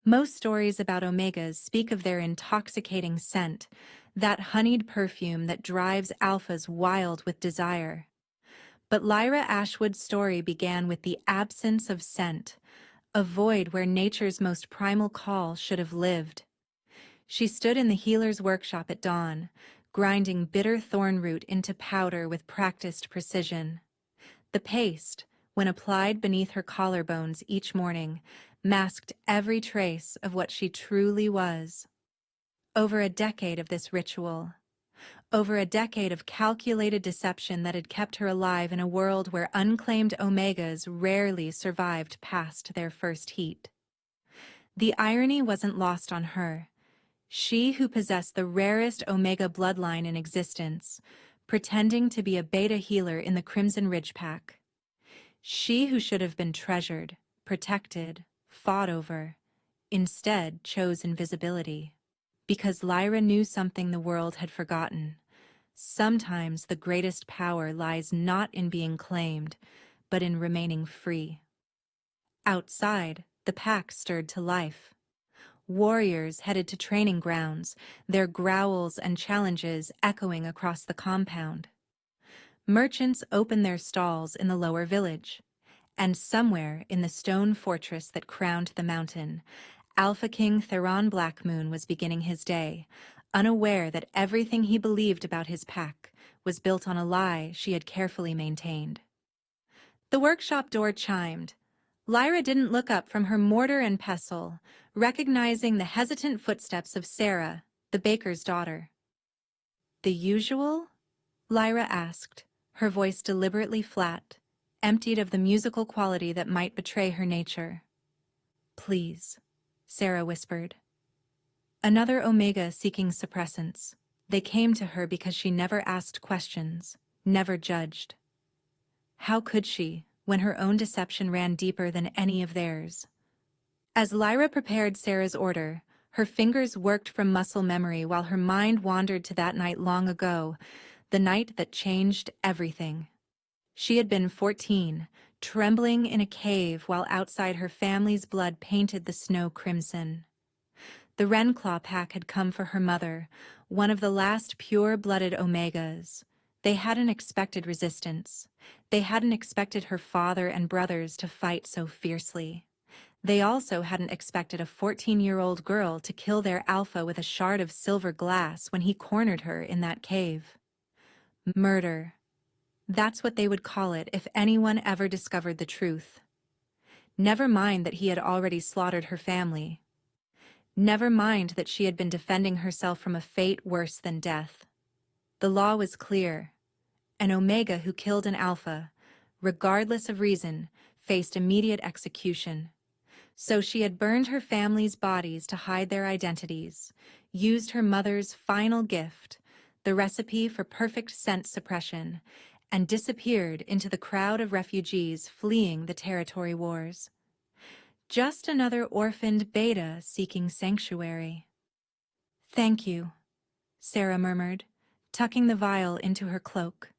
Most stories about omegas speak of their intoxicating scent, that honeyed perfume that drives alphas wild with desire. But Lyra Ashwood's story began with the absence of scent, a void where nature's most primal call should have lived. She stood in the healer's workshop at dawn, grinding bitter thorn root into powder with practiced precision. The paste, when applied beneath her collarbones each morning, masked every trace of what she truly was. Over a decade of this ritual, over a decade of calculated deception that had kept her alive in a world where unclaimed omegas rarely survived past their first heat. The irony wasn't lost on her. She who possessed the rarest omega bloodline in existence, pretending to be a beta healer in the Crimson Ridge Pack. She who should have been treasured, protected, fought over, instead chose invisibility. Because Lyra knew something the world had forgotten. Sometimes the greatest power lies not in being claimed, but in remaining free. Outside, the pack stirred to life. Warriors headed to training grounds, their growls and challenges echoing across the compound. Merchants opened their stalls in the lower village. And somewhere in the stone fortress that crowned the mountain, Alpha King Theron Blackmoon was beginning his day, unaware that everything he believed about his pack was built on a lie she had carefully maintained. The workshop door chimed. Lyra didn't look up from her mortar and pestle, recognizing the hesitant footsteps of Sarah, the baker's daughter. "The usual?" Lyra asked, her voice deliberately flat, emptied of the musical quality that might betray her nature. "Please," Sarah whispered. Another omega seeking suppressants. They came to her because she never asked questions, never judged. How could she, when her own deception ran deeper than any of theirs? As Lyra prepared Sarah's order, her fingers worked from muscle memory while her mind wandered to that night long ago, the night that changed everything. She had been 14, trembling in a cave while outside her family's blood painted the snow crimson. The Wrenclaw pack had come for her mother, one of the last pure-blooded omegas. They hadn't expected resistance. They hadn't expected her father and brothers to fight so fiercely. They also hadn't expected a 14-year-old girl to kill their alpha with a shard of silver glass when he cornered her in that cave. Murder. That's what they would call it if anyone ever discovered the truth. Never mind that he had already slaughtered her family. Never mind that she had been defending herself from a fate worse than death. The law was clear. An omega who killed an alpha, regardless of reason, faced immediate execution. So she had burned her family's bodies to hide their identities, used her mother's final gift, the recipe for perfect scent suppression, and disappeared into the crowd of refugees fleeing the territory wars. Just another orphaned beta seeking sanctuary. "Thank you," Sarah murmured, tucking the vial into her cloak.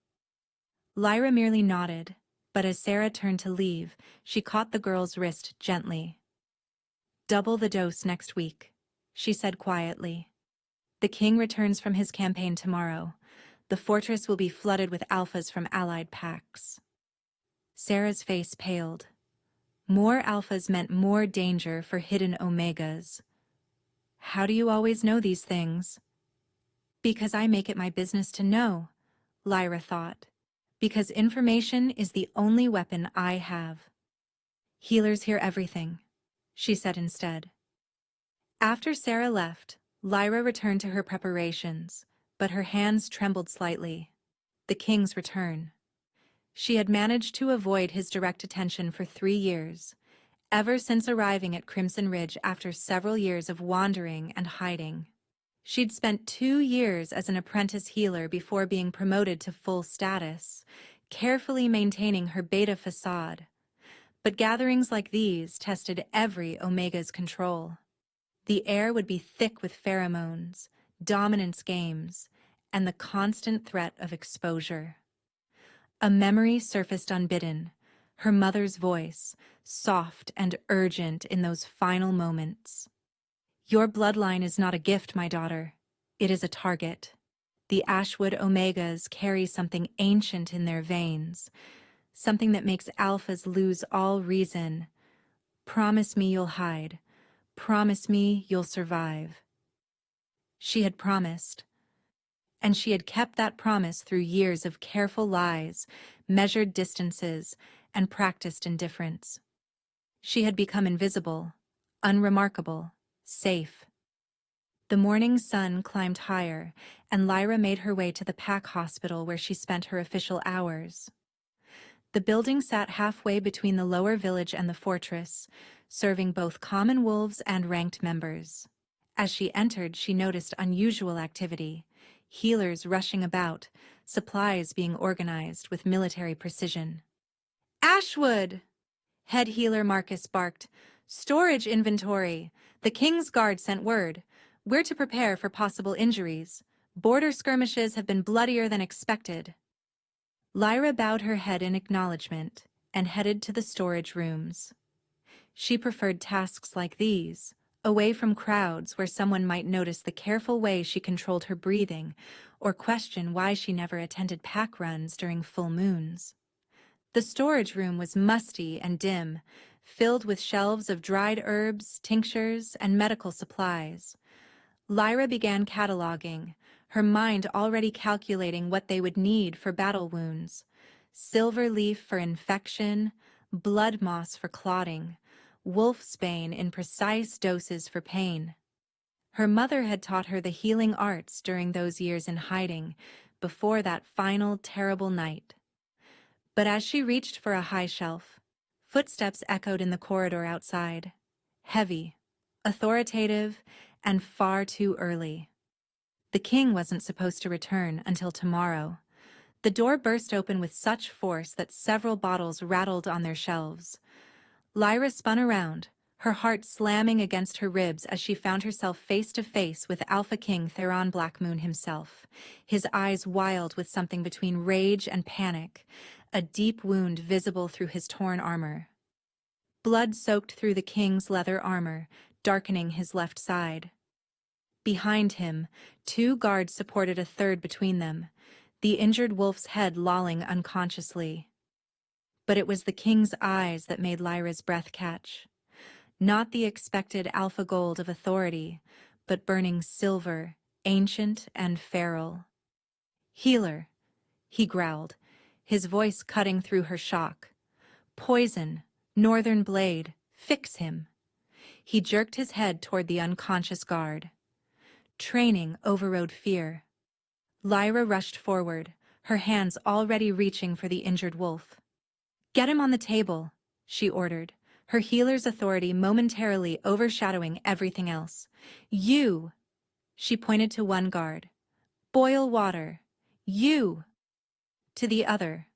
Lyra merely nodded, but as Sarah turned to leave, she caught the girl's wrist gently. "Double the dose next week," she said quietly. "The king returns from his campaign tomorrow. The fortress will be flooded with alphas from allied packs." Sarah's face paled. More alphas meant more danger for hidden omegas. "How do you always know these things?" "Because I make it my business to know," Lyra thought. "Because information is the only weapon I have." "Healers hear everything," she said instead. After Sarah left, Lyra returned to her preparations, but her hands trembled slightly. The king's return. She had managed to avoid his direct attention for 3 years, ever since arriving at Crimson Ridge after several years of wandering and hiding. She'd spent 2 years as an apprentice healer before being promoted to full status, carefully maintaining her beta facade. But gatherings like these tested every omega's control. The air would be thick with pheromones, dominance games, and the constant threat of exposure. A memory surfaced unbidden, her mother's voice, soft and urgent in those final moments. Your bloodline is not a gift, my daughter. It is a target. The Ashwood Omegas carry something ancient in their veins, something that makes alphas lose all reason. Promise me you'll hide. Promise me you'll survive. She had promised, and she had kept that promise through years of careful lies, measured distances, and practiced indifference. She had become invisible, unremarkable, safe. The morning sun climbed higher, and Lyra made her way to the pack hospital where she spent her official hours. The building sat halfway between the lower village and the fortress, serving both common wolves and ranked members. As she entered, she noticed unusual activity, healers rushing about, supplies being organized with military precision. Ashwood! Head healer Marcus barked. Storage inventory. The King's Guard sent word. We're to prepare for possible injuries. Border skirmishes have been bloodier than expected. Lyra bowed her head in acknowledgement and headed to the storage rooms. She preferred tasks like these, away from crowds where someone might notice the careful way she controlled her breathing or question why she never attended pack runs during full moons. The storage room was musty and dim, filled with shelves of dried herbs, tinctures, and medical supplies. Lyra began cataloging, her mind already calculating what they would need for battle wounds: silver leaf for infection, blood moss for clotting, wolfsbane in precise doses for pain. Her mother had taught her the healing arts during those years in hiding, before that final terrible night. But as she reached for a high shelf, footsteps echoed in the corridor outside, heavy, authoritative, and far too early. The king wasn't supposed to return until tomorrow. The door burst open with such force that several bottles rattled on their shelves. Lyra spun around, her heart slamming against her ribs as she found herself face to face with Alpha King Theron Blackmoon himself, his eyes wild with something between rage and panic, a deep wound visible through his torn armor. Blood soaked through the king's leather armor, darkening his left side. Behind him, 2 guards supported a third between them, the injured wolf's head lolling unconsciously. But it was the king's eyes that made Lyra's breath catch. Not the expected alpha gold of authority, but burning silver, ancient and feral. "Healer," he growled, his voice cutting through her shock. "Poison, northern blade, fix him." He jerked his head toward the unconscious guard. Training overrode fear. Lyra rushed forward, her hands already reaching for the injured wolf. "Get him on the table," she ordered, her healer's authority momentarily overshadowing everything else. "You!" She pointed to one guard. "Boil water. You!" To the other.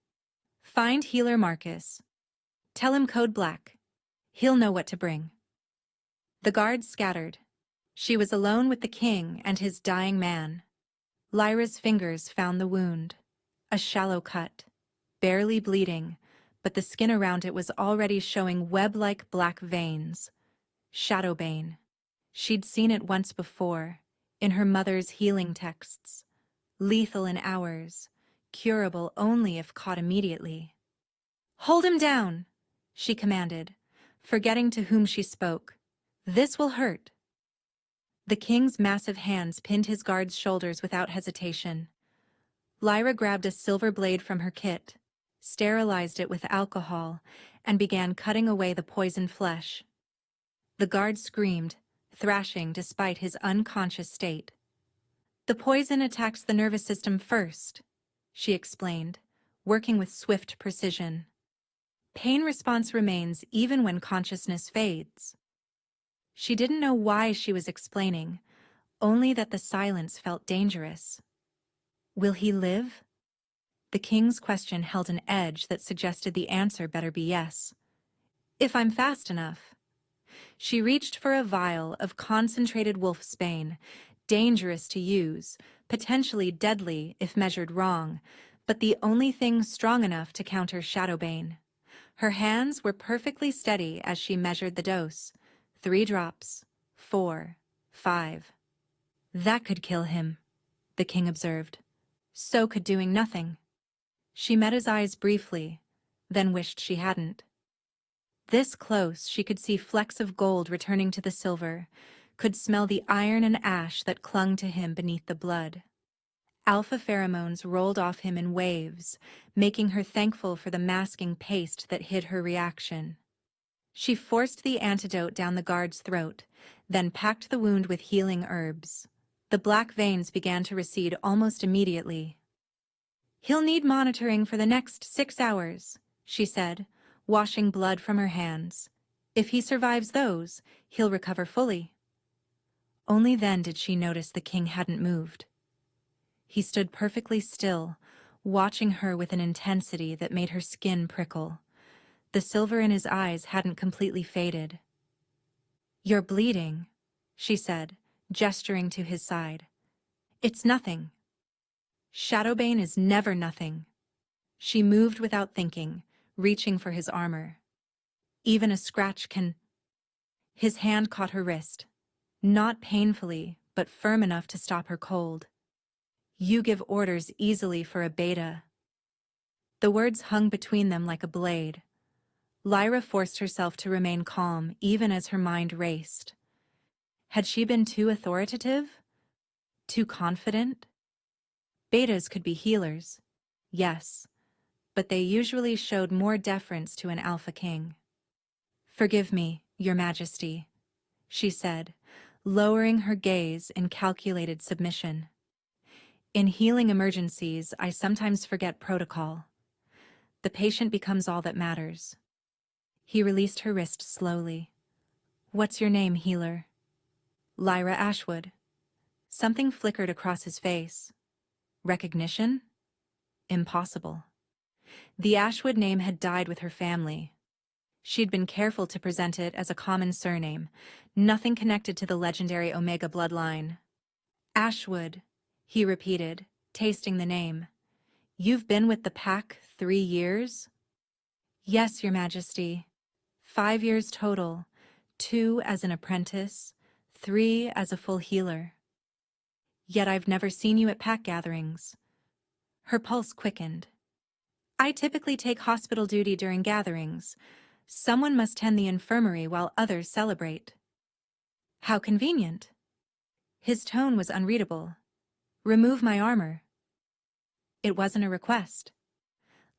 "Find healer Marcus. Tell him code black. He'll know what to bring." The guards scattered. She was alone with the king and his dying man. Lyra's fingers found the wound. A shallow cut, barely bleeding, but the skin around it was already showing web-like black veins. Shadowbane. She'd seen it once before, in her mother's healing texts. Lethal in hours, curable only if caught immediately. "Hold him down," she commanded, forgetting to whom she spoke. "This will hurt." The king's massive hands pinned his guard's shoulders without hesitation. Lyra grabbed a silver blade from her kit, sterilized it with alcohol, and began cutting away the poisoned flesh. The guard screamed, thrashing despite his unconscious state. "The poison attacks the nervous system first," she explained, working with swift precision. "Pain response remains even when consciousness fades." She didn't know why she was explaining, only that the silence felt dangerous. "Will he live?" The king's question held an edge that suggested the answer better be yes. "If I'm fast enough." She reached for a vial of concentrated wolfsbane, dangerous to use, potentially deadly if measured wrong, but the only thing strong enough to counter Shadowbane. Her hands were perfectly steady as she measured the dose. 3 drops, 4, 5. That could kill him, the king observed. So could doing nothing. She met his eyes briefly, then wished she hadn't. This close, she could see flecks of gold returning to the silver, could smell the iron and ash that clung to him beneath the blood. Alpha pheromones rolled off him in waves, making her thankful for the masking paste that hid her reaction. She forced the antidote down the guard's throat, then packed the wound with healing herbs. The black veins began to recede almost immediately. "He'll need monitoring for the next 6 hours," she said, washing blood from her hands. "If he survives those, he'll recover fully." Only then did she notice the king hadn't moved. He stood perfectly still, watching her with an intensity that made her skin prickle. The silver in his eyes hadn't completely faded. "You're bleeding," she said, gesturing to his side. "It's nothing." "Shadowbane is never nothing." She moved without thinking, reaching for his armor. "Even a scratch can—" His hand caught her wrist. Not painfully, but firm enough to stop her cold. "You give orders easily for a beta." The words hung between them like a blade. Lyra forced herself to remain calm, even as her mind raced. Had she been too authoritative? Too confident? Betas could be healers, yes, but they usually showed more deference to an alpha king. "Forgive me, Your Majesty," she said, lowering her gaze in calculated submission. "In healing emergencies, I sometimes forget protocol. The patient becomes all that matters." He released her wrist slowly. "What's your name, healer?" "Lyra Ashwood." Something flickered across his face. Recognition? Impossible. The Ashwood name had died with her family. She'd been careful to present it as a common surname, nothing connected to the legendary Omega bloodline. "Ashwood," he repeated, tasting the name. "You've been with the pack 3 years?" "Yes, Your Majesty. 5 years total, 2 as an apprentice, 3 as a full healer. Yet I've never seen you at pack gatherings." Her pulse quickened. "I typically take hospital duty during gatherings. Someone must tend the infirmary while others celebrate." "How convenient." His tone was unreadable. "Remove my armor." It wasn't a request.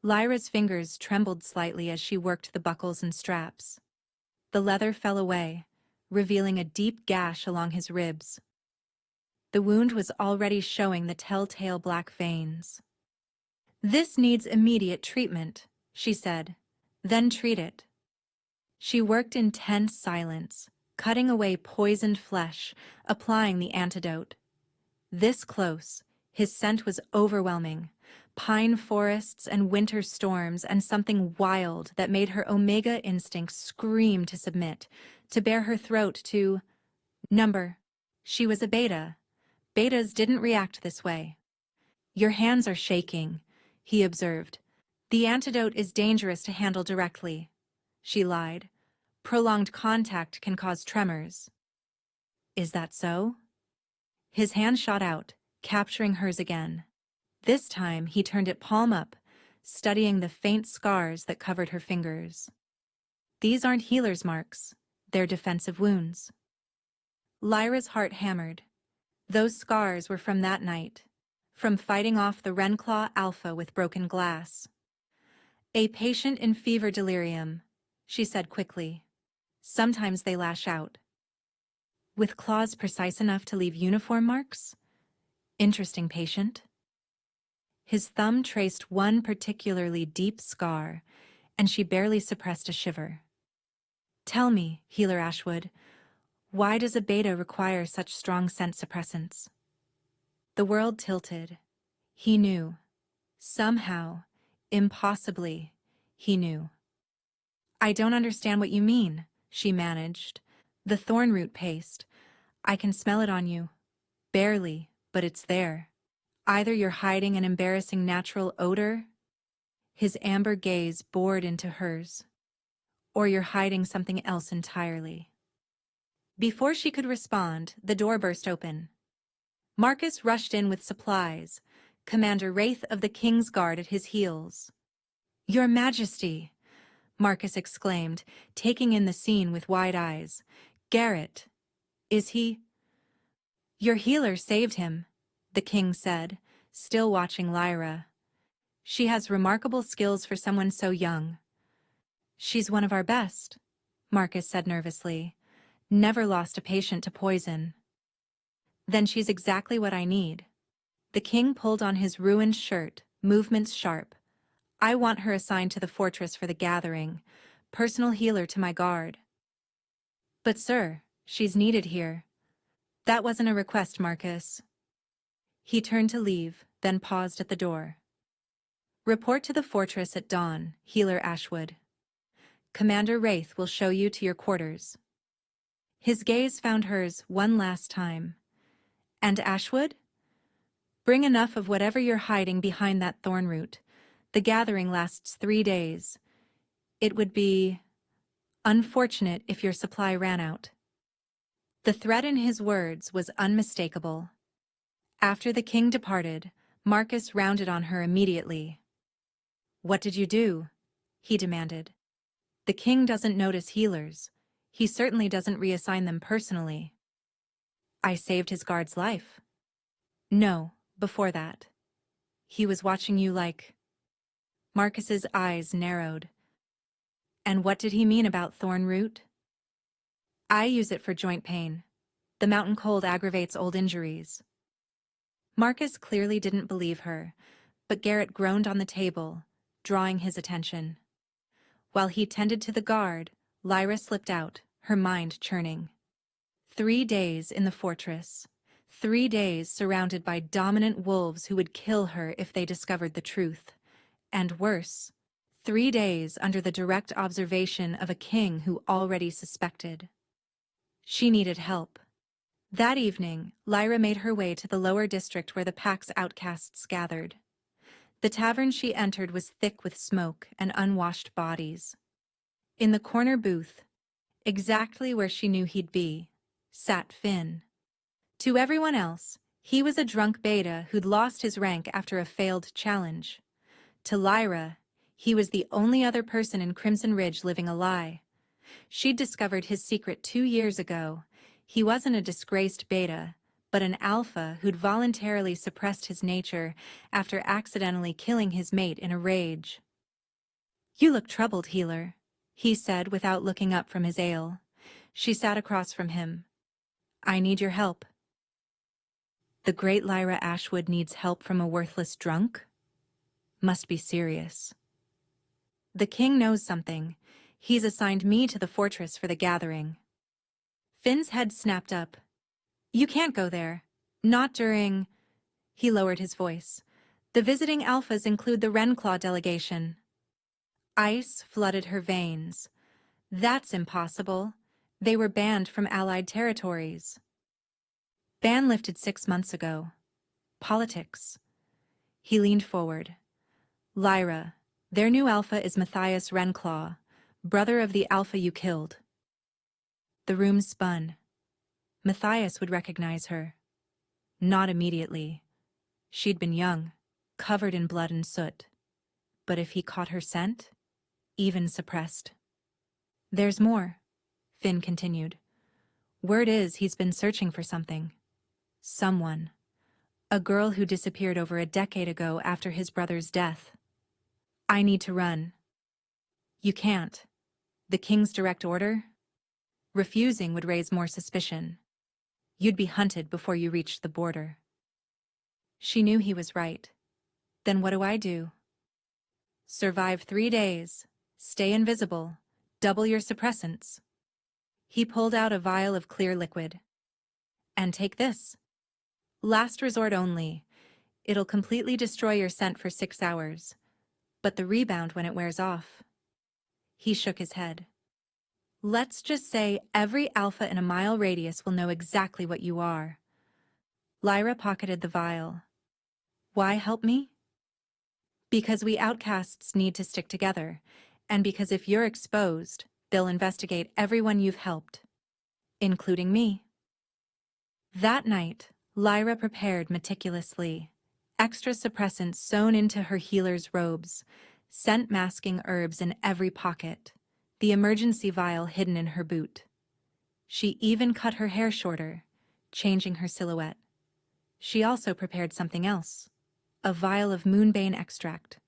Lyra's fingers trembled slightly as she worked the buckles and straps. The leather fell away, revealing a deep gash along his ribs. The wound was already showing the telltale black veins. "This needs immediate treatment," she said. "Then treat it." She worked in tense silence, cutting away poisoned flesh, applying the antidote. This close, his scent was overwhelming. Pine forests and winter storms and something wild that made her Omega instinct scream to submit, to bare her throat to number. She was a beta. Betas didn't react this way. "Your hands are shaking," he observed. "The antidote is dangerous to handle directly." She lied. "Prolonged contact can cause tremors." "Is that so?" His hand shot out, capturing hers again. This time he turned it palm up, studying the faint scars that covered her fingers. "These aren't healer's marks. They're defensive wounds." Lyra's heart hammered. Those scars were from that night, from fighting off the Renclaw Alpha with broken glass. "A patient in fever delirium," she said quickly. "Sometimes they lash out." "With claws precise enough to leave uniform marks? Interesting patient." His thumb traced one particularly deep scar, and she barely suppressed a shiver. "Tell me, Healer Ashwood, why does a beta require such strong scent suppressants?" The world tilted. He knew. Somehow, impossibly, he knew. "I don't understand what you mean," she managed. "The thornroot paste. I can smell it on you. Barely, but it's there. Either you're hiding an embarrassing natural odor," his amber gaze bored into hers, "or you're hiding something else entirely." Before she could respond, the door burst open. Marcus rushed in with supplies, Commander Wraith of the King's Guard at his heels. "Your Majesty!" Marcus exclaimed, taking in the scene with wide eyes. "Garrett, is he—" "Your healer saved him," the king said, still watching Lyra. "She has remarkable skills for someone so young." "She's one of our best," Marcus said nervously. "Never lost a patient to poison." "Then she's exactly what I need." The king pulled on his ruined shirt, movements sharp. "I want her assigned to the fortress for the gathering, personal healer to my guard." "But sir, she's needed here." "That wasn't a request, Marcus." He turned to leave, then paused at the door. "Report to the fortress at dawn, Healer Ashwood. Commander Wraith will show you to your quarters." His gaze found hers one last time. "And Ashwood? Bring enough of whatever you're hiding behind that thorn root. The gathering lasts 3 days. It would be unfortunate if your supply ran out." The threat in his words was unmistakable. After the king departed, Marcus rounded on her immediately. "What did you do?" he demanded. "The king doesn't notice healers. He certainly doesn't reassign them personally." "I saved his guard's life." "No, before that. He was watching you like—" Marcus's eyes narrowed. "And what did he mean about thorn root?" "I use it for joint pain. The mountain cold aggravates old injuries." Marcus clearly didn't believe her, but Garrett groaned on the table, drawing his attention. While he tended to the guard, Lyra slipped out, her mind churning. 3 days in the fortress. 3 days surrounded by dominant wolves who would kill her if they discovered the truth. And worse, 3 days under the direct observation of a king who already suspected. She needed help. That evening, Lyra made her way to the lower district where the pack's outcasts gathered. The tavern she entered was thick with smoke and unwashed bodies. In the corner booth, exactly where she knew he'd be, sat Finn. To everyone else, he was a drunk beta who'd lost his rank after a failed challenge. To Lyra, he was the only other person in Crimson Ridge living a lie. She'd discovered his secret 2 years ago. He wasn't a disgraced beta, but an alpha who'd voluntarily suppressed his nature after accidentally killing his mate in a rage. "You look troubled, healer," he said without looking up from his ale. She sat across from him. "I need your help." The great Lyra Ashwood needs help from a worthless drunk? Must be serious. "The king knows something. He's assigned me to the fortress for the gathering." Finn's head snapped up. "You can't go there. Not during—" He lowered his voice. "The visiting alphas include the Renclaw delegation." Ice flooded her veins. "That's impossible. They were banned from allied territories." "Ban lifted 6 months ago. Politics." He leaned forward. "Lyra, their new alpha is Matthias Renclaw, brother of the alpha you killed." The room spun. Matthias would recognize her. Not immediately. She'd been young, covered in blood and soot. But if he caught her scent, even suppressed. "There's more," Finn continued. "Word is he's been searching for something. Someone. A girl who disappeared over a decade ago after his brother's death." "I need to run." "You can't. The king's direct order? Refusing would raise more suspicion. You'd be hunted before you reached the border." She knew he was right. "Then what do I do?" "Survive 3 days. Stay invisible. Double your suppressants." He pulled out a vial of clear liquid. "And take this. Last resort only. It'll completely destroy your scent for 6 hours. But the rebound when it wears off." He shook his head. "Let's just say every alpha in a mile radius will know exactly what you are." Lyra pocketed the vial. "Why help me?" "Because we outcasts need to stick together, and because if you're exposed, they'll investigate everyone you've helped." including me. That night, Lyra prepared meticulously. Extra suppressants sewn into her healer's robes, scent-masking herbs in every pocket, the emergency vial hidden in her boot. She even cut her hair shorter, changing her silhouette. She also prepared something else, a vial of moonbane extract,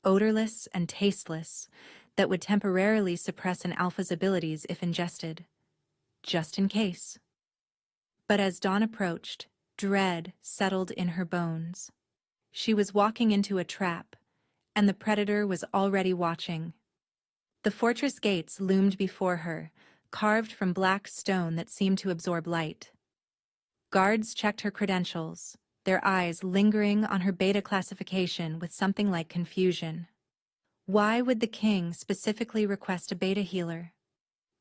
odorless and tasteless, that would temporarily suppress an alpha's abilities if ingested, just in case. But as dawn approached, dread settled in her bones. She was walking into a trap, and the predator was already watching. The fortress gates loomed before her, carved from black stone that seemed to absorb light. Guards checked her credentials, their eyes lingering on her beta classification with something like confusion. Why would the king specifically request a beta healer?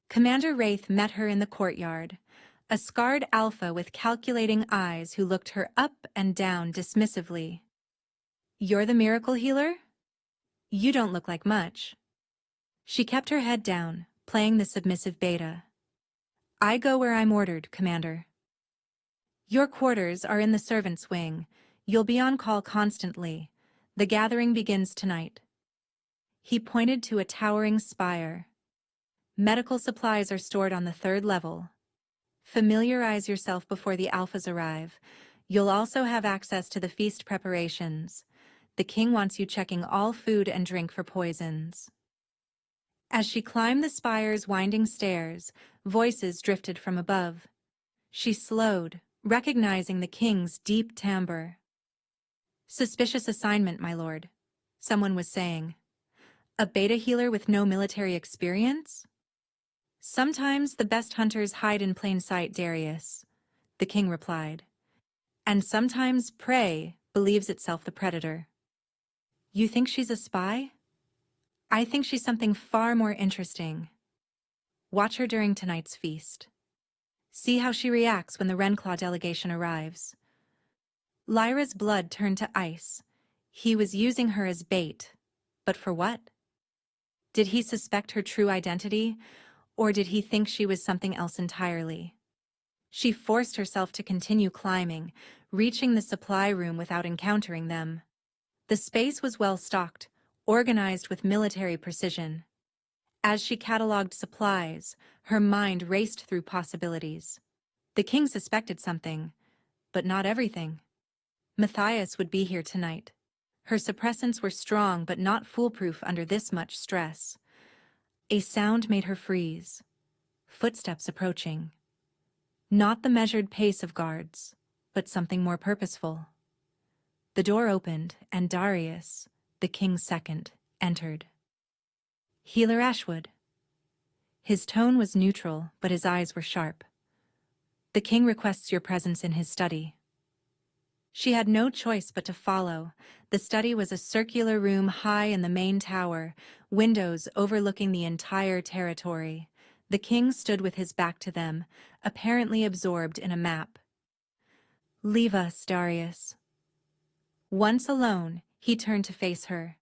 Commander Wraith met her in the courtyard, a scarred alpha with calculating eyes who looked her up and down dismissively. "You're the miracle healer? You don't look like much." She kept her head down, playing the submissive beta. "I go where I'm ordered, Commander." "Your quarters are in the servants' wing. You'll be on call constantly. The gathering begins tonight." He pointed to a towering spire. "Medical supplies are stored on the 3rd level. Familiarize yourself before the alphas arrive. You'll also have access to the feast preparations. The king wants you checking all food and drink for poisons." As she climbed the spire's winding stairs, voices drifted from above. She slowed, recognizing the king's deep timbre. "Suspicious assignment, my lord," someone was saying. "A beta healer with no military experience?" "Sometimes the best hunters hide in plain sight, Darius," the king replied. "And sometimes prey believes itself the predator." "You think she's a spy?" "I think she's something far more interesting. Watch her during tonight's feast. See how she reacts when the Renclaw delegation arrives." Lyra's blood turned to ice. He was using her as bait. But for what? Did he suspect her true identity, or did he think she was something else entirely? She forced herself to continue climbing, reaching the supply room without encountering them. The space was well stocked, organized with military precision. As she cataloged supplies, her mind raced through possibilities. The king suspected something, but not everything. Matthias would be here tonight. Her suppressants were strong but not foolproof under this much stress. A sound made her freeze. Footsteps approaching. Not the measured pace of guards, but something more purposeful. The door opened, and Darius, the king's second, entered. "Healer Ashwood." His tone was neutral, but his eyes were sharp. "The king requests your presence in his study." She had no choice but to follow. The study was a circular room high in the main tower, windows overlooking the entire territory. The king stood with his back to them, apparently absorbed in a map. "Leave us, Darius." Once alone, he turned to face her.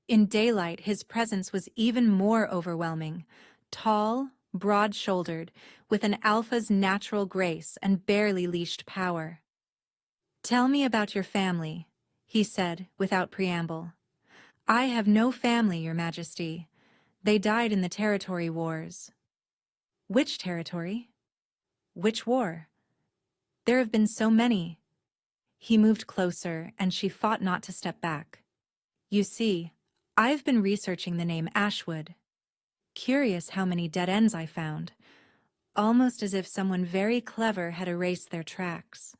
In daylight, his presence was even more overwhelming. Tall, broad-shouldered, with an alpha's natural grace and barely leashed power. "Tell me about your family," he said without preamble. "I have no family, Your Majesty. They died in the territory wars." "Which territory? Which war? There have been so many." He moved closer, and she fought not to step back. "You see, I've been researching the name Ashwood. Curious how many dead ends I found, almost as if someone very clever had erased their tracks."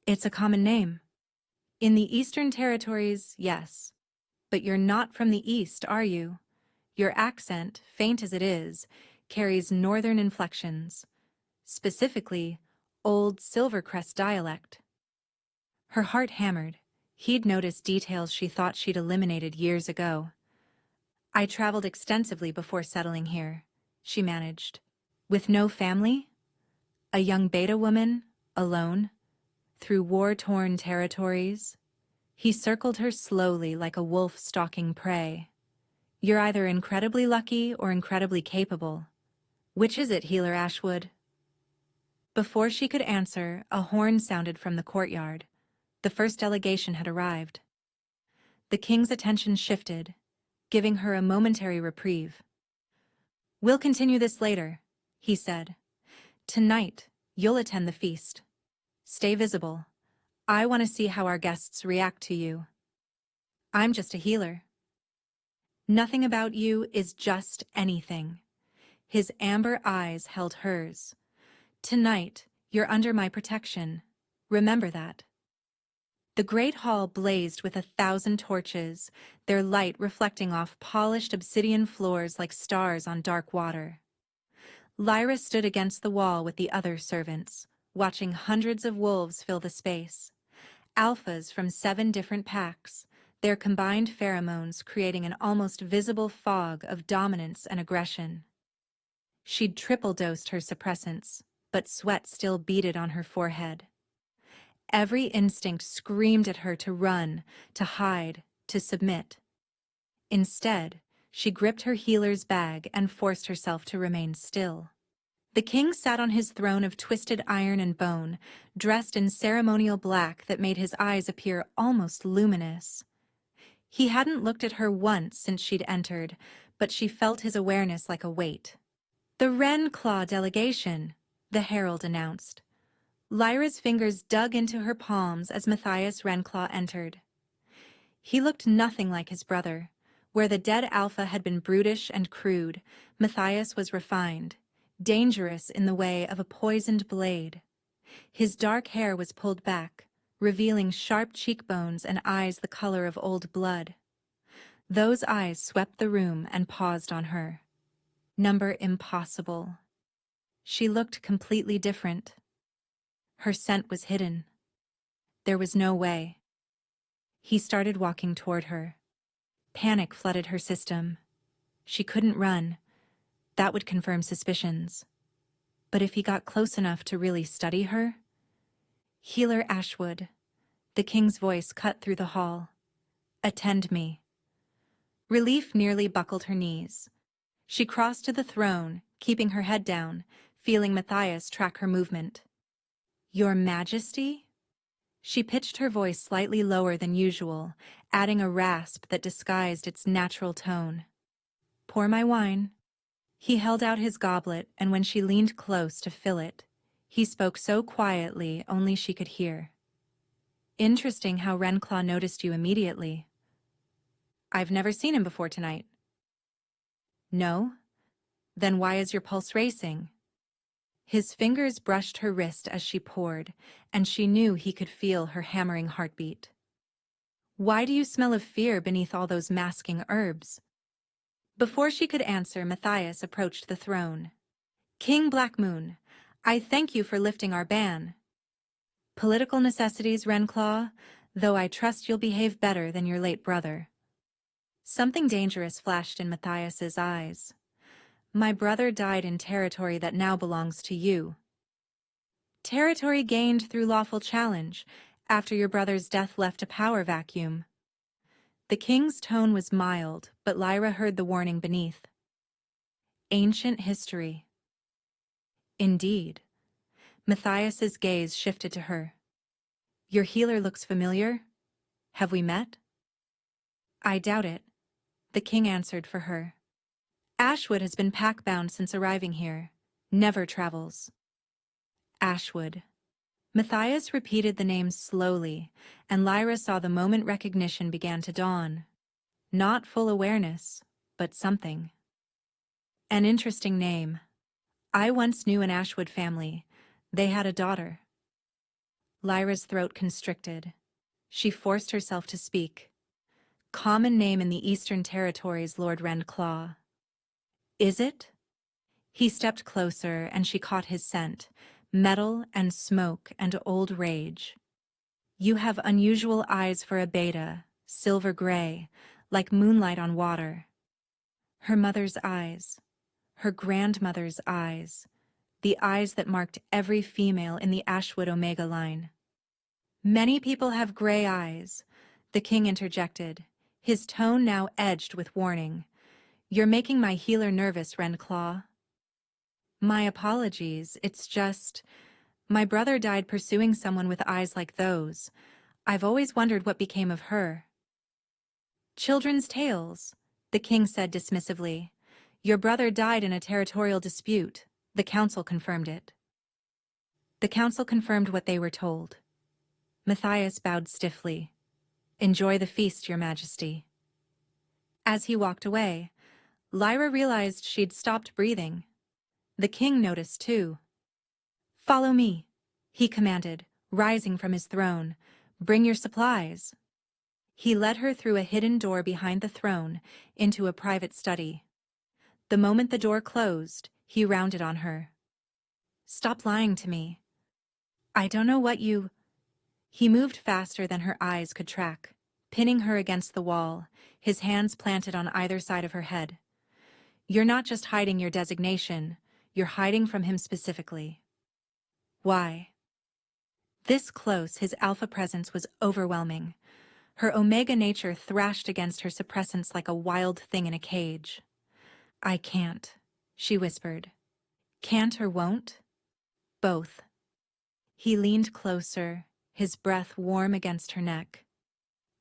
"It's a common name." "In the Eastern Territories, yes. But you're not from the East, are you? Your accent, faint as it is, carries northern inflections. Specifically, Old Silvercrest dialect." Her heart hammered. He'd noticed details she thought she'd eliminated years ago. "I traveled extensively before settling here," she managed. "With no family? A young beta woman, alone, through war-torn territories?" He circled her slowly like a wolf stalking prey. "You're either incredibly lucky or incredibly capable. Which is it, Healer Ashwood? Before she could answer, a horn sounded from the courtyard. The first delegation had arrived. The king's attention shifted, giving her a momentary reprieve. "We'll continue this later," he said. "Tonight, you'll attend the feast. Stay visible. I want to see how our guests react to you. I'm just a healer." "Nothing about you is just anything." His amber eyes held hers. "Tonight, you're under my protection. Remember that." The great hall blazed with 1,000 torches, their light reflecting off polished obsidian floors like stars on dark water. Lyra stood against the wall with the other servants, watching hundreds of wolves fill the space. Alphas from 7 different packs, their combined pheromones creating an almost visible fog of dominance and aggression. She'd triple-dosed her suppressants, but sweat still beaded on her forehead. Every instinct screamed at her to run, to hide, to submit. Instead, she gripped her healer's bag and forced herself to remain still. The king sat on his throne of twisted iron and bone, dressed in ceremonial black that made his eyes appear almost luminous. He hadn't looked at her once since she'd entered, but she felt his awareness like a weight. "The Wrenclaw delegation," the herald announced. Lyra's fingers dug into her palms as Matthias Wrenclaw entered. He looked nothing like his brother. Where the dead Alpha had been brutish and crude, Matthias was refined, dangerous in the way of a poisoned blade. His dark hair was pulled back, revealing sharp cheekbones and eyes the color of old blood. Those eyes swept the room and paused on her. Number impossible. She looked completely different. Her scent was hidden. There was no way. He started walking toward her. Panic flooded her system. She couldn't run. That would confirm suspicions. But if he got close enough to really study her? "Healer Ashwood." The king's voice cut through the hall. "Attend me." Relief nearly buckled her knees. She crossed to the throne, keeping her head down, feeling Matthias track her movement. "Your Majesty?" She pitched her voice slightly lower than usual, adding a rasp that disguised its natural tone. "Pour my wine." He held out his goblet, and when she leaned close to fill it, he spoke so quietly only she could hear. "Interesting how Wrenclaw noticed you immediately." "I've never seen him before tonight." "No? Then why is your pulse racing?" His fingers brushed her wrist as she poured, and she knew he could feel her hammering heartbeat. "Why do you smell of fear beneath all those masking herbs?" Before she could answer, Matthias approached the throne. "King Blackmoon, I thank you for lifting our ban." "Political necessities, Wrenclaw, though I trust you'll behave better than your late brother." Something dangerous flashed in Matthias's eyes. "My brother died in territory that now belongs to you." "Territory gained through lawful challenge, after your brother's death left a power vacuum." The king's tone was mild, but Lyra heard the warning beneath. "Ancient history." "Indeed." Matthias's gaze shifted to her. "Your healer looks familiar. Have we met?" "I doubt it," the king answered for her. "Ashwood has been pack-bound since arriving here. Never travels." "Ashwood." Matthias repeated the name slowly, and Lyra saw the moment recognition began to dawn. Not full awareness, but something. "An interesting name. I once knew an Ashwood family. They had a daughter." Lyra's throat constricted. She forced herself to speak. "Common name in the Eastern Territories, Lord Wrenclaw." "Is it?" He stepped closer, and she caught his scent, metal and smoke and old rage. "You have unusual eyes for a beta, silver gray, like moonlight on water." Her mother's eyes, her grandmother's eyes, the eyes that marked every female in the Ashwood Omega line. "Many people have gray eyes," the king interjected, his tone now edged with warning. "You're making my healer nervous, Wrenclaw." My apologies, it's just, my brother died pursuing someone with eyes like those. I've always wondered what became of her. Children's tales, the king said dismissively. Your brother died in a territorial dispute. The council confirmed it. The council confirmed what they were told. Matthias bowed stiffly. Enjoy the feast, Your Majesty. As he walked away, Lyra realized she'd stopped breathing. The king noticed too. Follow me, he commanded, rising from his throne. Bring your supplies. He led her through a hidden door behind the throne into a private study. The moment the door closed, he rounded on her. Stop lying to me. I don't know what you... He moved faster than her eyes could track, pinning her against the wall, his hands planted on either side of her head. You're not just hiding your designation, you're hiding from him specifically. Why? This close, his alpha presence was overwhelming. Her omega nature thrashed against her suppressants like a wild thing in a cage. I can't, she whispered. Can't or won't? Both. He leaned closer, his breath warm against her neck.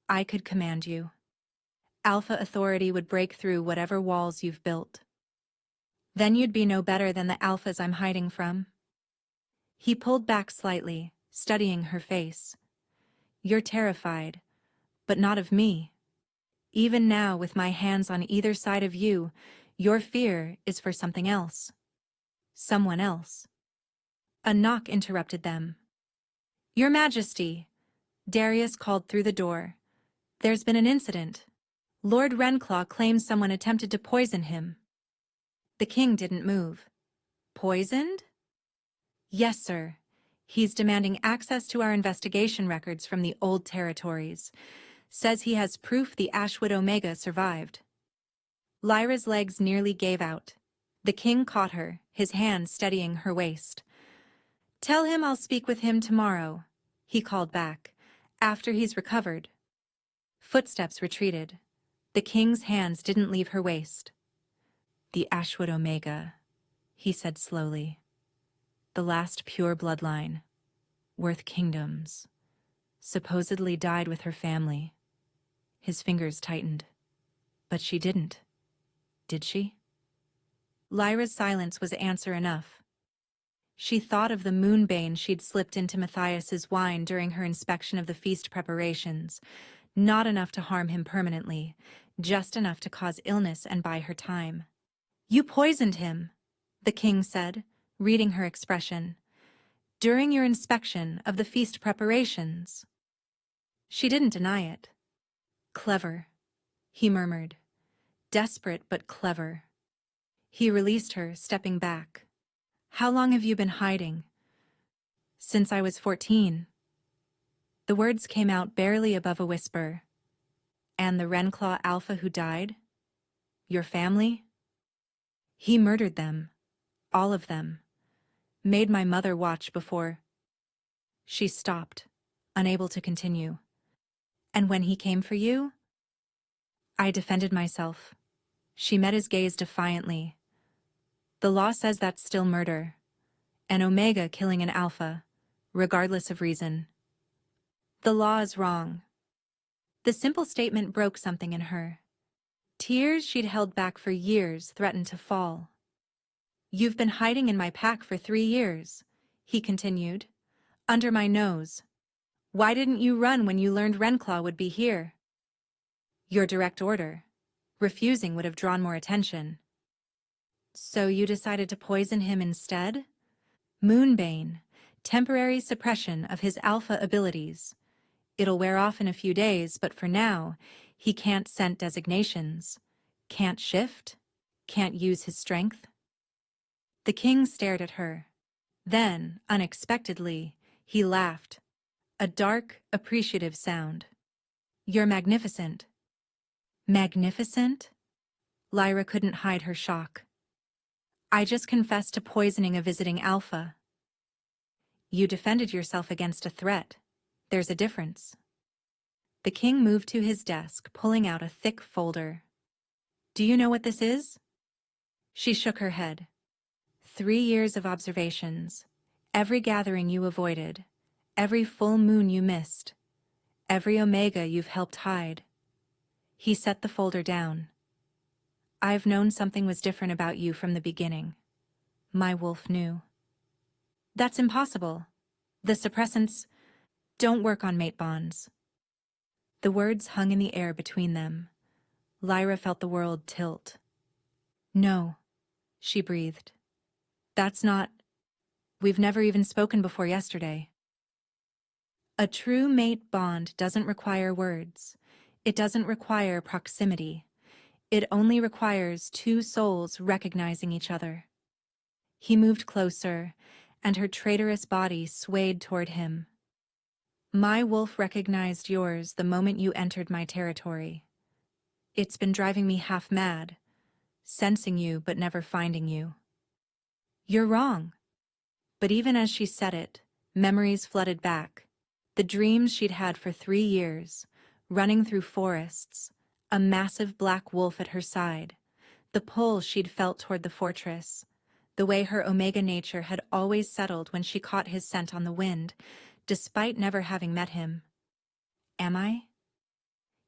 I could command you. Alpha authority would break through whatever walls you've built. Then you'd be no better than the alphas I'm hiding from. He pulled back slightly, studying her face. You're terrified, but not of me. Even now, with my hands on either side of you, your fear is for something else. Someone else. A knock interrupted them. Your Majesty, Darius called through the door. There's been an incident. Lord Renclaw claims someone attempted to poison him. The king didn't move. Poisoned? Yes, sir. He's demanding access to our investigation records from the old territories. Says he has proof the Ashwood Omega survived. Lyra's legs nearly gave out. The king caught her, his hand steadying her waist. Tell him I'll speak with him tomorrow, he called back, after he's recovered. Footsteps retreated. The king's hands didn't leave her waist. The Ashwood Omega, he said slowly. The last pure bloodline, worth kingdoms, supposedly died with her family. His fingers tightened. But she didn't. Did she? Lyra's silence was answer enough. She thought of the moonbane she'd slipped into Matthias's wine during her inspection of the feast preparations. Not enough to harm him permanently, just enough to cause illness and buy her time. You poisoned him, the king said, reading her expression. During your inspection of the feast preparations. She didn't deny it. Clever, he murmured. Desperate but clever. He released her, stepping back. How long have you been hiding? Since I was 14. The words came out barely above a whisper. And the Renclaw Alpha who died? Your family? He murdered them. All of them. Made my mother watch before. She stopped, unable to continue. And when he came for you? I defended myself. She met his gaze defiantly. The law says that's still murder. An Omega killing an Alpha, regardless of reason. The law is wrong. The simple statement broke something in her. Tears she'd held back for years threatened to fall. You've been hiding in my pack for 3 years, he continued. Under my nose. Why didn't you run when you learned Renclaw would be here? Your direct order. Refusing would have drawn more attention. So you decided to poison him instead? Moonbane. Temporary suppression of his alpha abilities. It'll wear off in a few days, but for now, he can't scent designations. Can't shift. Can't use his strength. The king stared at her. Then, unexpectedly, he laughed. A dark, appreciative sound. You're magnificent. Magnificent? Lyra couldn't hide her shock. I just confessed to poisoning a visiting Alpha. You defended yourself against a threat. There's a difference. The king moved to his desk, pulling out a thick folder. Do you know what this is? She shook her head. 3 years of observations, every gathering you avoided, every full moon you missed, every omega you've helped hide. He set the folder down. I've known something was different about you from the beginning. My wolf knew. That's impossible. The suppressants don't work on mate bonds. The words hung in the air between them. Lyra felt the world tilt. No, she breathed. That's not... We've never even spoken before yesterday. A true mate bond doesn't require words. It doesn't require proximity. It only requires two souls recognizing each other. He moved closer, and her traitorous body swayed toward him. My wolf recognized yours the moment you entered my territory. It's been driving me half mad, sensing you but never finding you. You're wrong. But even as she said it, memories flooded back. The dreams she'd had for 3 years, running through forests, a massive black wolf at her side, the pull she'd felt toward the fortress, the way her omega nature had always settled when she caught his scent on the wind, despite never having met him. Am I?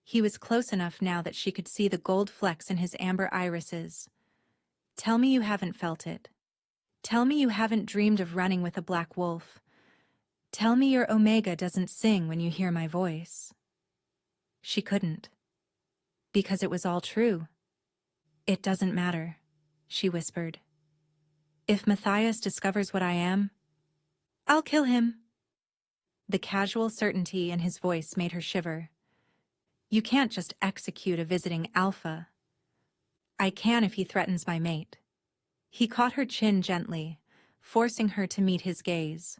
He was close enough now that she could see the gold flecks in his amber irises. Tell me you haven't felt it. Tell me you haven't dreamed of running with a black wolf. Tell me your omega doesn't sing when you hear my voice. She couldn't. Because it was all true. It doesn't matter, she whispered. If Matthias discovers what I am, I'll kill him. The casual certainty in his voice made her shiver. You can't just execute a visiting alpha. I can if he threatens my mate. He caught her chin gently, forcing her to meet his gaze.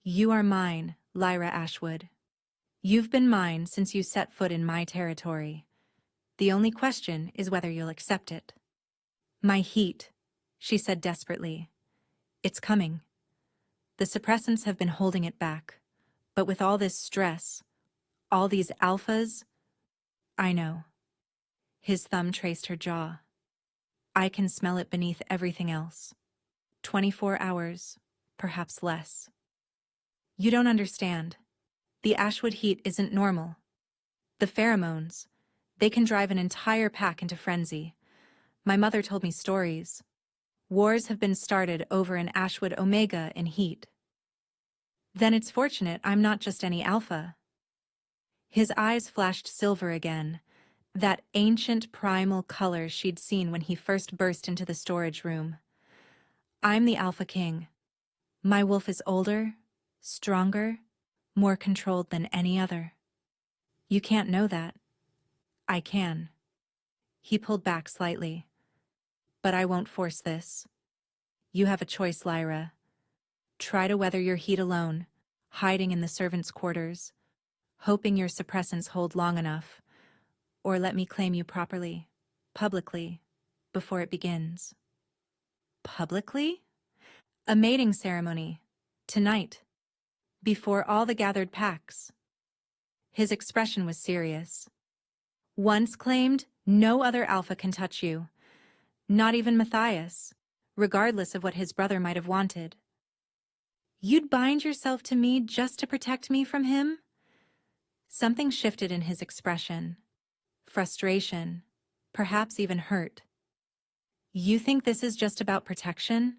You are mine, Lyra Ashwood. You've been mine since you set foot in my territory. The only question is whether you'll accept it. My heat, she said desperately. It's coming. The suppressants have been holding it back. But with all this stress, all these alphas, I know. His thumb traced her jaw. I can smell it beneath everything else. 24 hours, perhaps less. You don't understand. The Ashwood heat isn't normal. The pheromones, they can drive an entire pack into frenzy. My mother told me stories. Wars have been started over an Ashwood omega in heat. Then it's fortunate I'm not just any alpha. His eyes flashed silver again, that ancient primal color she'd seen when he first burst into the storage room. I'm the Alpha King. My wolf is older, stronger, more controlled than any other. You can't know that. I can. He pulled back slightly. But I won't force this. You have a choice, Lyra. Try to weather your heat alone, hiding in the servants' quarters, hoping your suppressants hold long enough, or let me claim you properly, publicly, before it begins. Publicly? A mating ceremony. Tonight. Before all the gathered packs. His expression was serious. Once claimed, no other alpha can touch you. Not even Matthias, regardless of what his brother might have wanted. You'd bind yourself to me just to protect me from him? Something shifted in his expression. Frustration, perhaps even hurt. You think this is just about protection?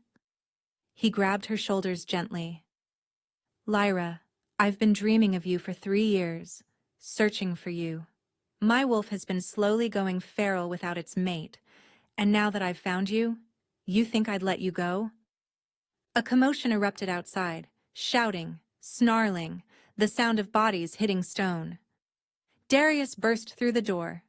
He grabbed her shoulders gently. Lyra, I've been dreaming of you for 3 years, searching for you. My wolf has been slowly going feral without its mate, and now that I've found you, you think I'd let you go? A commotion erupted outside, shouting, snarling, the sound of bodies hitting stone. Darius burst through the door.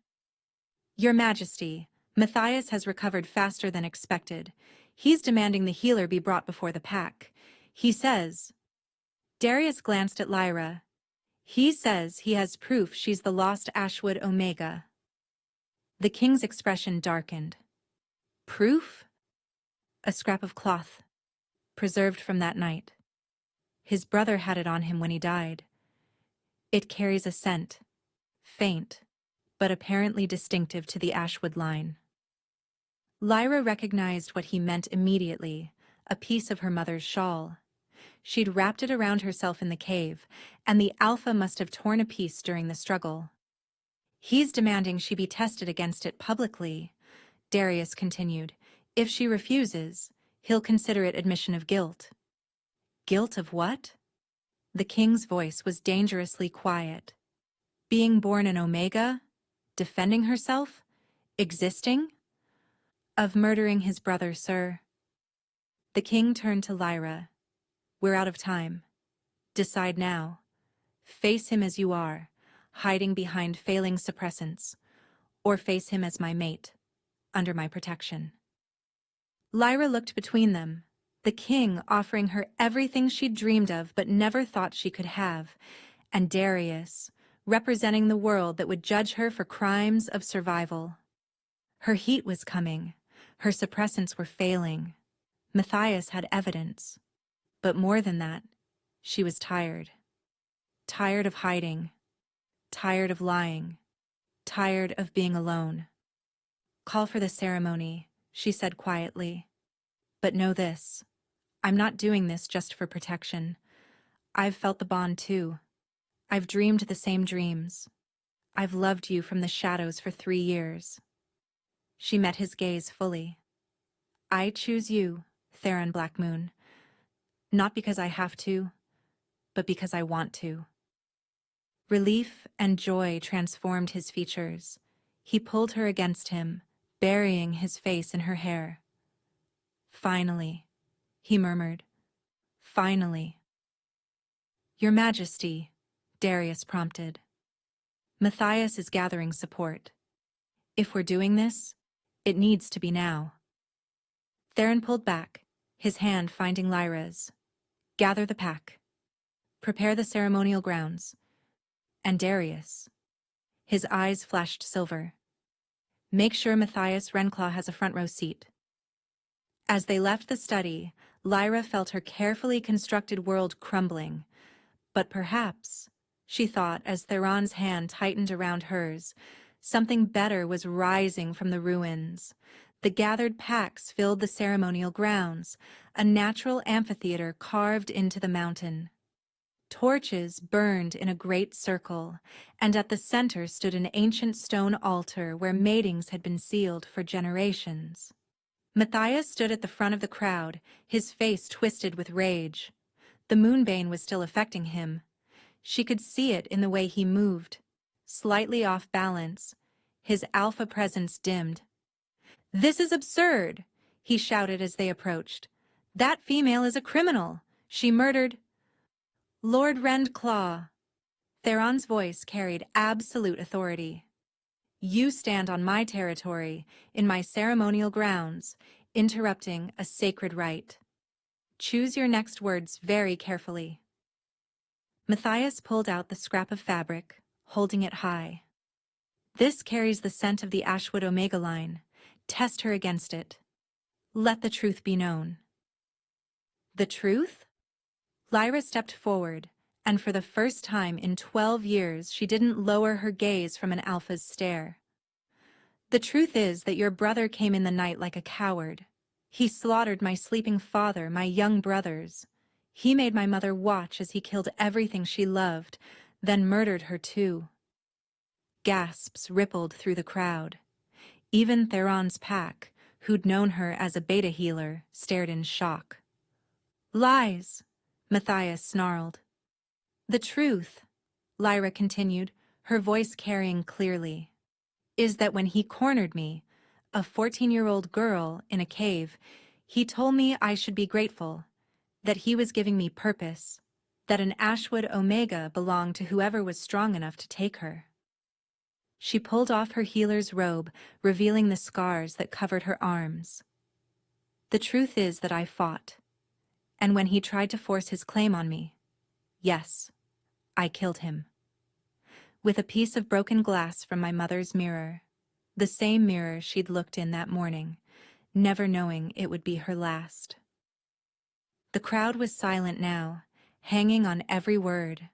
Your Majesty, Matthias has recovered faster than expected. He's demanding the healer be brought before the pack. He says... Darius glanced at Lyra. He says he has proof she's the lost Ashwood Omega. The king's expression darkened. Proof? A scrap of cloth, preserved from that night. His brother had it on him when he died. It carries a scent, faint, but apparently distinctive to the Ashwood line. Lyra recognized what he meant immediately, a piece of her mother's shawl. She'd wrapped it around herself in the cave, and the Alpha must have torn a piece during the struggle. He's demanding she be tested against it publicly, Darius continued. If she refuses, he'll consider it admission of guilt. Guilt of what? The king's voice was dangerously quiet. Being born an Omega? Defending herself? Existing? Of murdering his brother, sir. The king turned to Lyra. We're out of time. Decide now. Face him as you are, hiding behind failing suppressants, or face him as my mate, under my protection. Lyra looked between them, the king offering her everything she'd dreamed of but never thought she could have, and Darius, representing the world that would judge her for crimes of survival. Her heat was coming. Her suppressants were failing. Matthias had evidence. But more than that, she was tired. Tired of hiding. Tired of lying. Tired of being alone. Call for the ceremony, she said quietly. But know this. I'm not doing this just for protection. I've felt the bond too. I've dreamed the same dreams. I've loved you from the shadows for 3 years. She met his gaze fully. I choose you, Theron Blackmoon. Not because I have to, but because I want to. Relief and joy transformed his features. He pulled her against him, burying his face in her hair. Finally, he murmured. Finally. Your Majesty, Darius prompted. Matthias is gathering support. If we're doing this, it needs to be now. Theron pulled back, his hand finding Lyra's. Gather the pack. Prepare the ceremonial grounds. And Darius. His eyes flashed silver. Make sure Matthias Renclaw has a front row seat. As they left the study, Lyra felt her carefully constructed world crumbling. But perhaps, she thought as Theron's hand tightened around hers, something better was rising from the ruins. The gathered packs filled the ceremonial grounds, a natural amphitheater carved into the mountain. Torches burned in a great circle, and at the center stood an ancient stone altar where matings had been sealed for generations. Matthias stood at the front of the crowd, his face twisted with rage. The moonbane was still affecting him. She could see it in the way he moved, slightly off balance, his alpha presence dimmed. This is absurd, he shouted as they approached. That female is a criminal. She murdered Lord Rendclaw. Theron's voice carried absolute authority. You stand on my territory, in my ceremonial grounds, interrupting a sacred rite. Choose your next words very carefully. Matthias pulled out the scrap of fabric, holding it high. This carries the scent of the Ashwood Omega line. Test her against it. Let the truth be known. The truth? Lyra stepped forward, and for the first time in 12 years she didn't lower her gaze from an alpha's stare. The truth is that your brother came in the night like a coward. He slaughtered my sleeping father, my young brothers. He made my mother watch as he killed everything she loved, then murdered her too. Gasps rippled through the crowd. Even Theron's pack, who'd known her as a beta healer, stared in shock. Lies, Matthias snarled. The truth, Lyra continued, her voice carrying clearly, is that when he cornered me, a 14-year-old girl in a cave, he told me I should be grateful, that he was giving me purpose, that an Ashwood Omega belonged to whoever was strong enough to take her. She pulled off her healer's robe, revealing the scars that covered her arms. The truth is that I fought, and when he tried to force his claim on me, yes, I killed him. With a piece of broken glass from my mother's mirror, the same mirror she'd looked in that morning, never knowing it would be her last. The crowd was silent now, hanging on every word.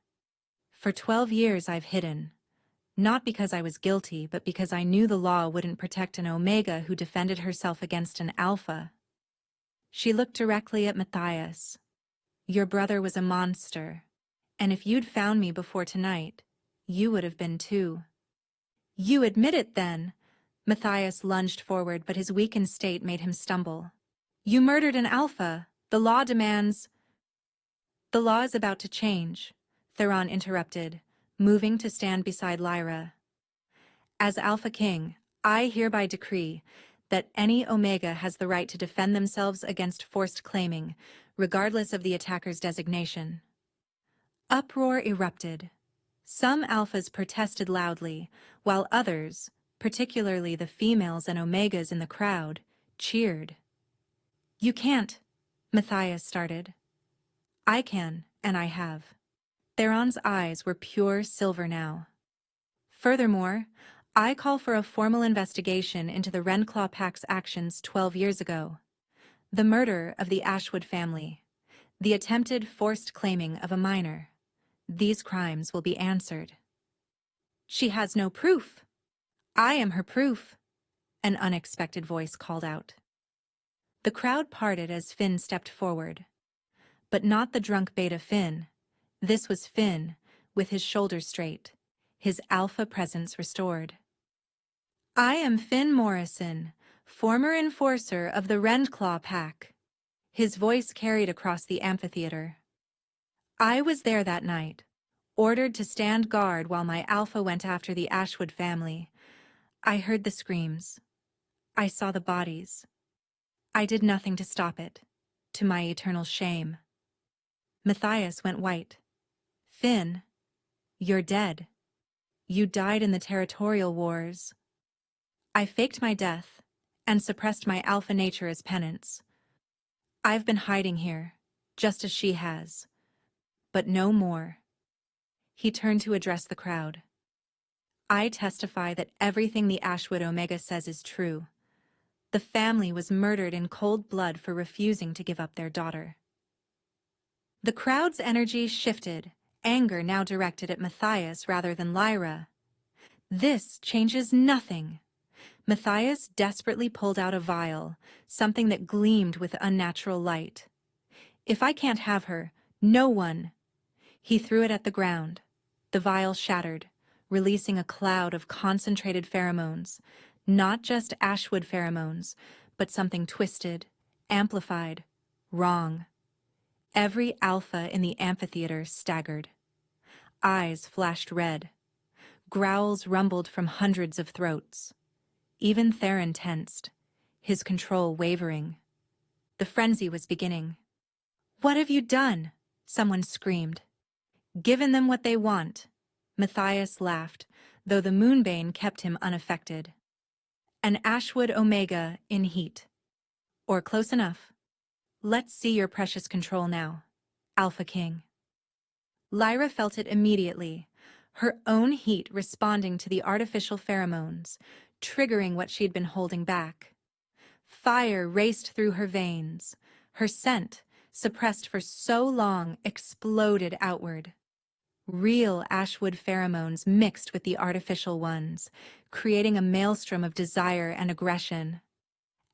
For 12 years I've hidden. Not because I was guilty, but because I knew the law wouldn't protect an Omega who defended herself against an Alpha. She looked directly at Matthias. Your brother was a monster, and if you'd found me before tonight, you would have been too. You admit it then. Matthias lunged forward, but his weakened state made him stumble. You murdered an alpha. The law demands— The law is about to change, Theron interrupted, moving to stand beside Lyra. As Alpha King, I hereby decree that any Omega has the right to defend themselves against forced claiming, regardless of the attacker's designation. Uproar erupted. Some Alphas protested loudly, while others, particularly the females and Omegas in the crowd, cheered. You can't, Matthias started. I can, and I have. Theron's eyes were pure silver now. Furthermore, I call for a formal investigation into the Renclaw Pack's actions 12 years ago. The murder of the Ashwood family. The attempted forced claiming of a minor. These crimes will be answered. She has no proof. I am her proof, an unexpected voice called out. The crowd parted as Finn stepped forward. But not the drunk beta Finn. This was Finn, with his shoulders straight, his alpha presence restored. I am Finn Morrison, former enforcer of the Renclaw Pack. His voice carried across the amphitheater. I was there that night, ordered to stand guard while my alpha went after the Ashwood family. I heard the screams. I saw the bodies. I did nothing to stop it, to my eternal shame. Matthias went white. Finn, you're dead. You died in the territorial wars. I faked my death and suppressed my alpha nature as penance. I've been hiding here, just as she has. But no more. He turned to address the crowd. I testify that everything the Ashwood Omega says is true. The family was murdered in cold blood for refusing to give up their daughter. The crowd's energy shifted, anger now directed at Matthias rather than Lyra. This changes nothing. Matthias desperately pulled out a vial, something that gleamed with unnatural light. If I can't have her, no one. He threw it at the ground. The vial shattered, releasing a cloud of concentrated pheromones, not just Ashwood pheromones, but something twisted, amplified, wrong. Every alpha in the amphitheater staggered. Eyes flashed red. Growls rumbled from hundreds of throats. Even Theron tensed, his control wavering. The frenzy was beginning. What have you done? Someone screamed. Given them what they want. Matthias laughed, though the Moonbane kept him unaffected. An Ashwood Omega in heat. Or close enough. Let's see your precious control now, Alpha King. Lyra felt it immediately, her own heat responding to the artificial pheromones, triggering what she'd been holding back. Fire raced through her veins. Her scent, suppressed for so long, exploded outward. Real Ashwood pheromones mixed with the artificial ones, creating a maelstrom of desire and aggression.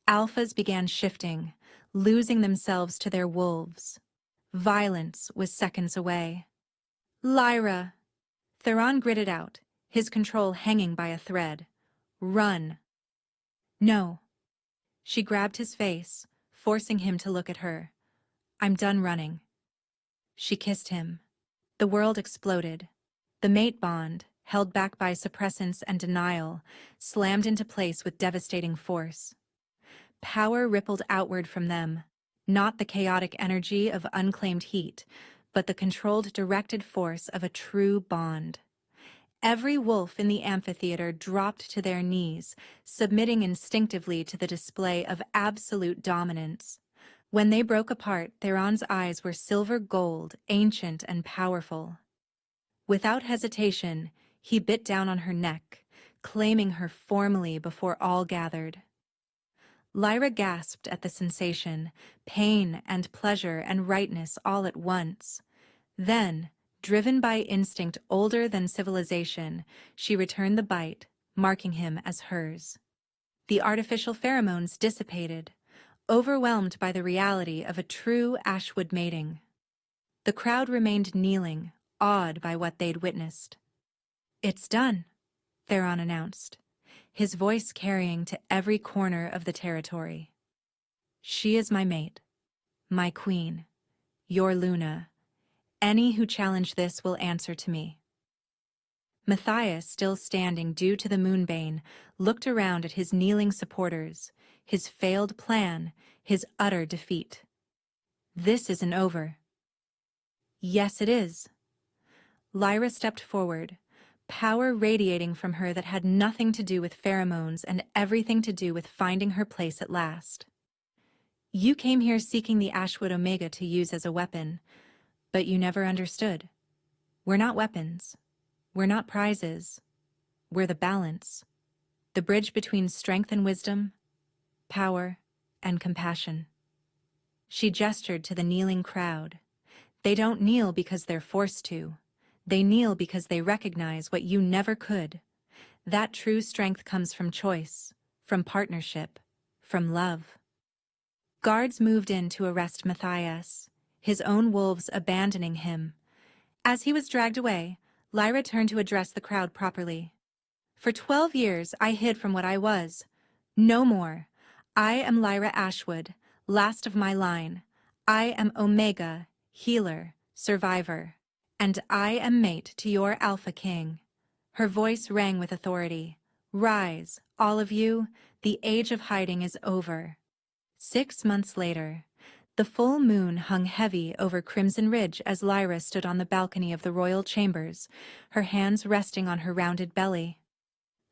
Alphas began shifting, losing themselves to their wolves. Violence was seconds away. Lyra! Theron gritted out, his control hanging by a thread. Run! No. She grabbed his face, forcing him to look at her. I'm done running. She kissed him. The world exploded. The mate bond, held back by suppressants and denial, slammed into place with devastating force. Power rippled outward from them, not the chaotic energy of unclaimed heat, but the controlled, directed force of a true bond. Every wolf in the amphitheater dropped to their knees, submitting instinctively to the display of absolute dominance. When they broke apart, Theron's eyes were silver gold, ancient and powerful. Without hesitation, he bit down on her neck, claiming her formally before all gathered. Lyra gasped at the sensation, pain and pleasure and rightness all at once. Then, driven by instinct older than civilization, she returned the bite, marking him as hers. The artificial pheromones dissipated. overwhelmed by the reality of a true Ashwood mating. The crowd remained kneeling, awed by what they'd witnessed. "It's done," Theron announced, his voice carrying to every corner of the territory. "She is my mate, my queen, your Luna. Any who challenge this will answer to me." Matthias, still standing due to the moonbane, looked around at his kneeling supporters, his failed plan, his utter defeat. "This isn't over." "Yes, it is." Lyra stepped forward, power radiating from her that had nothing to do with pheromones and everything to do with finding her place at last. "You came here seeking the Ashwood Omega to use as a weapon, but you never understood. We're not weapons. We're not prizes. We're the balance, the bridge between strength and wisdom, power and compassion." She gestured to the kneeling crowd. "They don't kneel because they're forced to. They kneel because they recognize what you never could. That true strength comes from choice, from partnership, from love." Guards moved in to arrest Matthias, his own wolves abandoning him. As he was dragged away, Lyra turned to address the crowd properly. "For 12 years I hid from what I was. No more. I am Lyra Ashwood, last of my line. I am Omega, healer, survivor. And I am mate to your Alpha King." Her voice rang with authority. "Rise, all of you. The age of hiding is over." 6 months later, the full moon hung heavy over Crimson Ridge as Lyra stood on the balcony of the royal chambers, her hands resting on her rounded belly.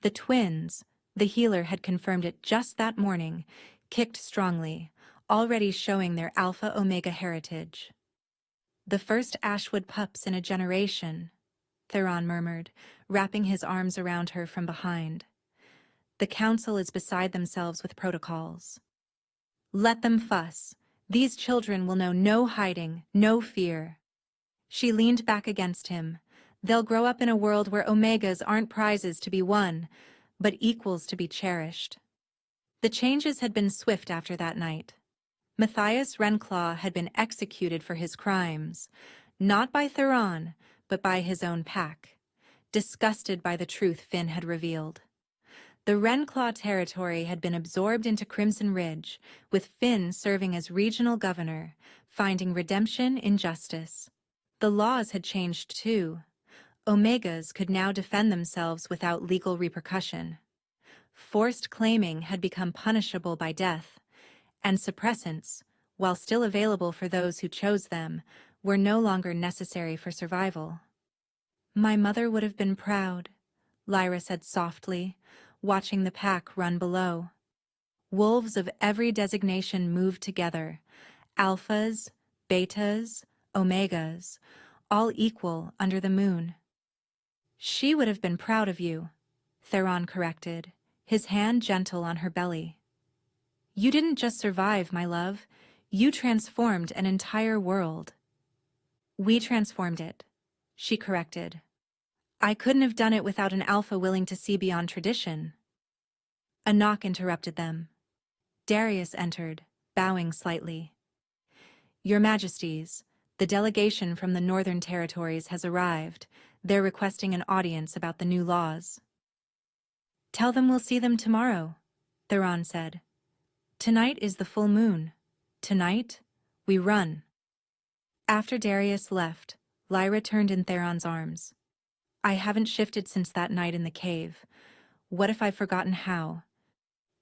The twins, the healer had confirmed it just that morning, kicked strongly, already showing their Alpha-Omega heritage. "The first Ashwood pups in a generation," Theron murmured, wrapping his arms around her from behind. "The council is beside themselves with protocols. Let them fuss. These children will know no hiding, no fear." She leaned back against him. "They'll grow up in a world where Omegas aren't prizes to be won, but equals to be cherished." The changes had been swift after that night. Matthias Renclaw had been executed for his crimes, not by Theron, but by his own pack, disgusted by the truth Finn had revealed. The Renclaw territory had been absorbed into Crimson Ridge, with Finn serving as regional governor, finding redemption in justice. The laws had changed too. Omegas could now defend themselves without legal repercussion. Forced claiming had become punishable by death, and suppressants, while still available for those who chose them, were no longer necessary for survival. "My mother would have been proud," Lyra said softly, watching the pack run below. Wolves of every designation moved together, alphas, betas, omegas, all equal under the moon. "She would have been proud of you," Theron corrected, his hand gentle on her belly. "You didn't just survive, my love. You transformed an entire world." "We transformed it," she corrected. "I couldn't have done it without an alpha willing to see beyond tradition." A knock interrupted them. Darius entered, bowing slightly. "Your Majesties, the delegation from the Northern Territories has arrived. They're requesting an audience about the new laws." "Tell them we'll see them tomorrow," Theron said. "Tonight is the full moon. Tonight, we run." After Darius left, Lyra turned in Theron's arms. "I haven't shifted since that night in the cave. What if I've forgotten how?"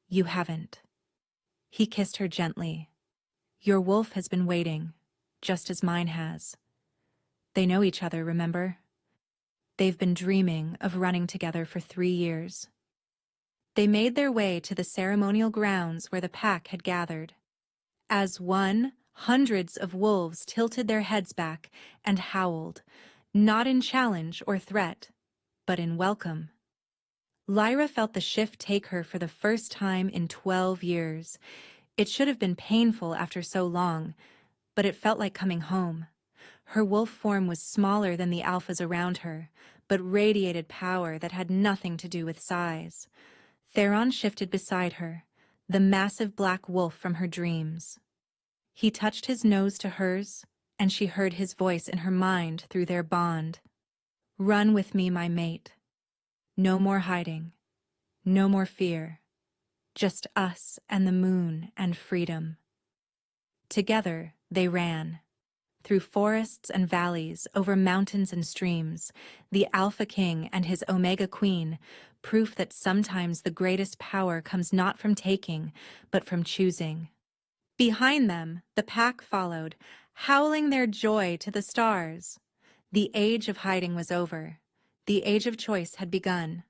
"You haven't." He kissed her gently. "Your wolf has been waiting, just as mine has. They know each other, remember? They've been dreaming of running together for 3 years." They made their way to the ceremonial grounds where the pack had gathered. As one, hundreds of wolves tilted their heads back and howled, not in challenge or threat, but in welcome. Lyra felt the shift take her for the first time in 12 years. It should have been painful after so long, but it felt like coming home. Her wolf form was smaller than the alphas around her, but radiated power that had nothing to do with size. Theron shifted beside her, the massive black wolf from her dreams. He touched his nose to hers, and she heard his voice in her mind through their bond. Run with me, my mate. No more hiding. No more fear. Just us and the moon and freedom. Together they ran. Through forests and valleys, over mountains and streams, the Alpha King and his Omega Queen, proof that sometimes the greatest power comes not from taking, but from choosing. Behind them, the pack followed, howling their joy to the stars. The age of hiding was over. The age of choice had begun.